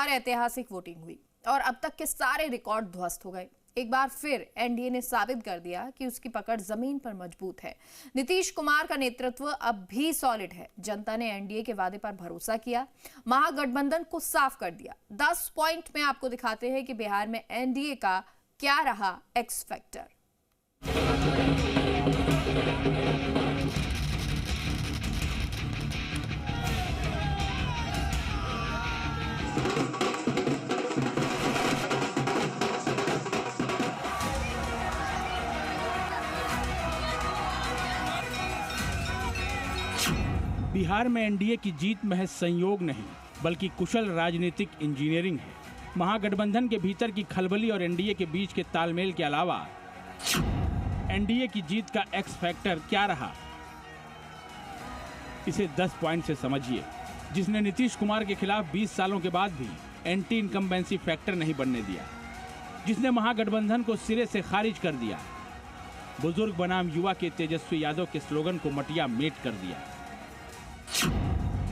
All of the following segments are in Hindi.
ऐतिहासिक वोटिंग हुई और अब तक के सारे रिकॉर्ड ध्वस्त हो गए। एक बार फिर एनडीए ने साबित कर दिया कि उसकी पकड़ जमीन पर मजबूत है। नीतीश कुमार का नेतृत्व अब भी सॉलिड है। जनता ने एनडीए के वादे पर भरोसा किया, महागठबंधन को साफ कर दिया। 10 पॉइंट में आपको दिखाते हैं कि बिहार में एनडीए का क्या रहा एक्स फैक्टर। बिहार में एनडीए की जीत महज संयोग नहीं बल्कि कुशल राजनीतिक इंजीनियरिंग है। महागठबंधन के भीतर की खलबली और एनडीए के बीच के तालमेल के अलावा एनडीए की जीत का एक्स फैक्टर क्या रहा, इसे 10 पॉइंट से समझिए, जिसने नीतीश कुमार के खिलाफ 20 सालों के बाद भी एंटी इनकम्बेंसी फैक्टर नहीं बनने दिया, जिसने महागठबंधन को सिरे से खारिज कर दिया, बुजुर्ग बनाम युवा के तेजस्वी यादव के स्लोगन को मटिया मेट कर दिया।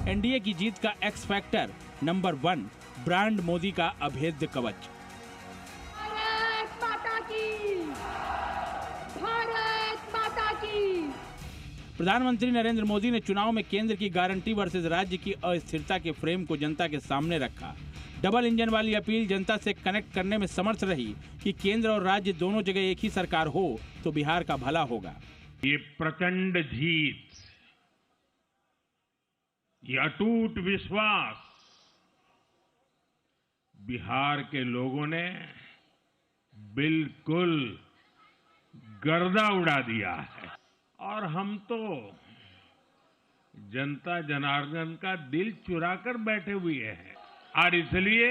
एनडीए की जीत का x factor number 1, brand Modi का अभेद्य कवच। भारत माता की, भारत माता की। प्रधानमंत्री नरेंद्र मोदी ने चुनाव में केंद्र की गारंटी वर्सेस राज्य की अस्थिरता के फ्रेम को जनता के सामने रखा। डबल इंजन वाली अपील जनता से कनेक्ट करने में समर्थ रही कि केंद्र और राज्य दोनों जगह एक ही सरकार हो तो बिहार का भला होगा। ये प्रचंड जीत, ये अटूट विश्वास बिहार के लोगों ने बिल्कुल गर्दा उड़ा दिया है और हम तो जनता जनार्दन का दिल चुरा कर बैठे हुए हैं और इसलिए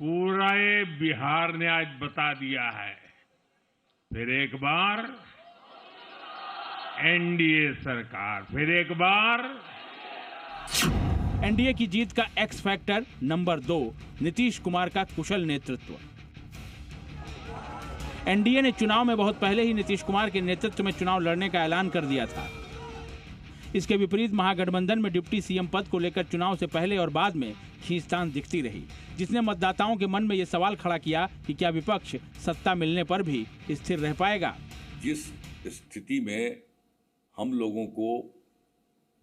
पूरा ये बिहार ने आज बता दिया है, फिर एक बार एनडीए सरकार, फिर एक बार। एनडीए की जीत का x factor number 2, Nitish Kumar का कुशल नेतृत्व। एनडीए ने चुनाव में बहुत पहले ही नीतीश कुमार के नेतृत्व में चुनाव लड़ने का ऐलान कर दिया था। इसके विपरीत महागठबंधन में डिप्टी सीएम पद को लेकर चुनाव से पहले और बाद में खींचतान दिखती रही, जिसने मतदाताओं के मन में यह सवाल खड़ा किया कि क्या विपक्ष सत्ता मिलने पर भी स्थिर रह पाएगा। जिस स्थिति में हम लोगों को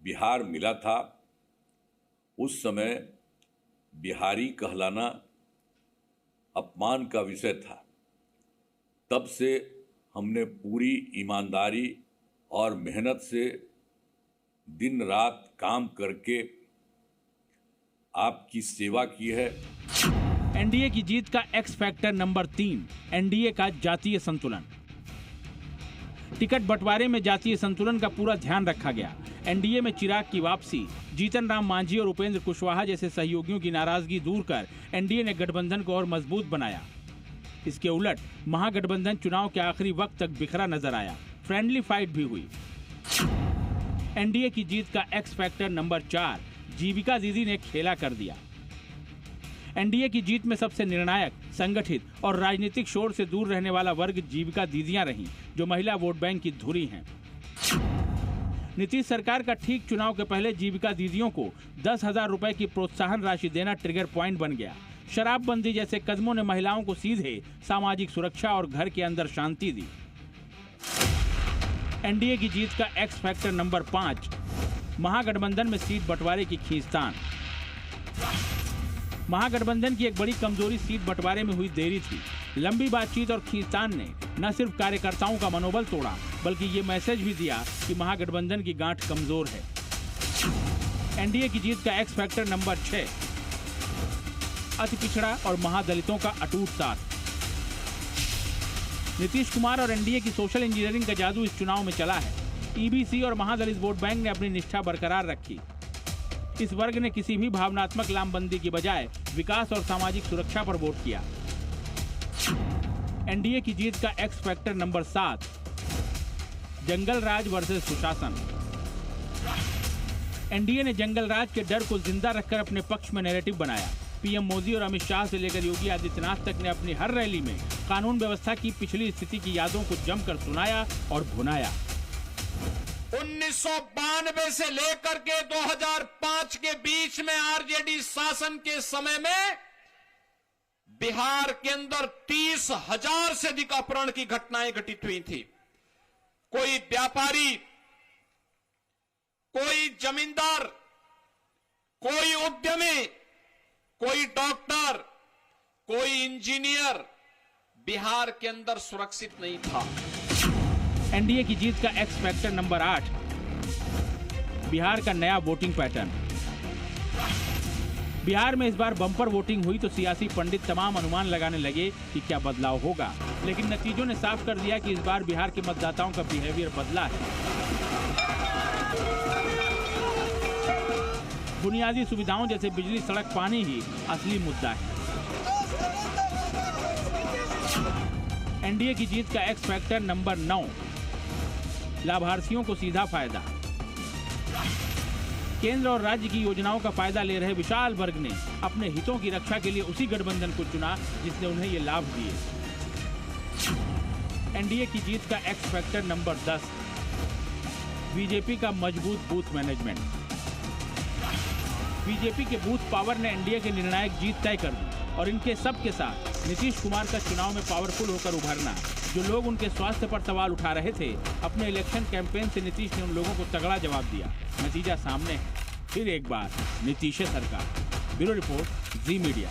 बिहार मिला था, उस समय बिहारी कहलाना अपमान का विषय था। तब से हमने पूरी ईमानदारी और मेहनत से दिन रात काम करके आपकी सेवा की है। एनडीए की जीत का एक्स फैक्टर नंबर 3, एनडीए का जातीय संतुलन। टिकट बंटवारे में जातीय संतुलन का पूरा ध्यान रखा गया। एनडीए में चिराग की वापसी, जीतन राम मांझी और उपेंद्र कुशवाहा जैसे सहयोगियों की नाराजगी दूर कर एनडीए ने गठबंधन को और मजबूत बनाया। इसके उलट महागठबंधन चुनाव के आखिरी वक्त तक बिखरा नजर आया। फ्रेंडली फाइट भी हुई। एनडीए की जीत का एक्स फैक्टर नंबर 4, जीविका दीदी ने खेला कर दिया। एनडीए की जीत में सबसे निर्णायक, संगठित और राजनीतिक शोर से दूर रहने वाला वर्ग जीविका दीदियां रहीं, जो महिला वोट बैंक की धुरी हैं। नीतीश सरकार का ठीक चुनाव के पहले जीविका दीदियों को 10,000 रुपए की प्रोत्साहन राशि देना ट्रिगर पॉइंट बन गया। शराबबंदी जैसे कदमों ने महिलाओं को सीधे सामाजिक सुरक्षा और घर के अंदर शांति दी। एनडीए की जीत का एक्स फैक्टर नंबर 5, महागठबंधन में सीट बंटवारे की खींचतान। महागठबंधन की एक बड़ी कमजोरी सीट बंटवारे में हुई देरी थी। लंबी बातचीत और खींचतान ने न सिर्फ कार्यकर्ताओं का मनोबल तोड़ा, बल्कि ये मैसेज भी दिया कि महागठबंधन की गांठ कमजोर है। एनडीए की जीत का एक्स फैक्टर नंबर 6, अति पिछड़ा और महादलितों का अटूट साथ। नीतीश कुमार और एनडीए की सोशल इंजीनियरिंग का जादू इस चुनाव में चला है। ईबीसी और महादलित वोट बैंक ने अपनी निष्ठा बरकरार रखी। इस वर्ग ने किसी भी भावनात्मक लामबंदी की बजाय विकास और सामाजिक सुरक्षा पर वोट किया। एनडीए की जीत का एक्स फैक्टर नंबर 7, जंगल राज वर्सेस सुशासन। एनडीए ने जंगल राज के डर को जिंदा रखकर अपने पक्ष में नैरेटिव बनाया। पीएम मोदी और अमित शाह से लेकर योगी आदित्यनाथ तक ने अपनी हर रैली में कानून व्यवस्था की पिछली स्थिति की यादों को जमकर सुनाया और भुनाया। 1992 से लेकर के 2005 के बीच में आरजेडी शासन के समय में बिहार के अंदर 30,000 से अधिक अपहरण की घटनाएं घटित हुई थी। कोई व्यापारी, कोई जमींदार, कोई उद्यमी, कोई डॉक्टर, कोई इंजीनियर बिहार के अंदर सुरक्षित नहीं था। एनडीए की जीत का एक्स फैक्टर नंबर 8, बिहार का नया वोटिंग पैटर्न। बिहार में इस बार बम्पर वोटिंग हुई तो सियासी पंडित तमाम अनुमान लगाने लगे कि क्या बदलाव होगा, लेकिन नतीजों ने साफ कर दिया कि इस बार बिहार के मतदाताओं का बिहेवियर बदला है। बुनियादी सुविधाओं जैसे बिजली, सड़क, पानी ही असली मुद्दा है। एनडीए की जीत का एक्स फैक्टर नंबर 9, लाभार्थियों को सीधा फायदा। केंद्र और राज्य की योजनाओं का फायदा ले रहे विशाल वर्ग ने अपने हितों की रक्षा के लिए उसी गठबंधन को चुना जिसने उन्हें ये लाभ दिए। एनडीए की जीत का एक्स फैक्टर नंबर 10, बीजेपी का मजबूत बूथ मैनेजमेंट। बीजेपी के बूथ पावर ने एनडीए की निर्णायक जीत तय कर दी और इनके सब के साथ नीतीश कुमार का चुनाव में पावरफुल होकर उभरना। जो लोग उनके स्वास्थ्य पर सवाल उठा रहे थे, अपने इलेक्शन कैंपेन से नीतीश ने उन लोगों को तगड़ा जवाब दिया। नतीजा सामने है, फिर एक बार नीतीश सरकार। ब्यूरो रिपोर्ट, जी मीडिया।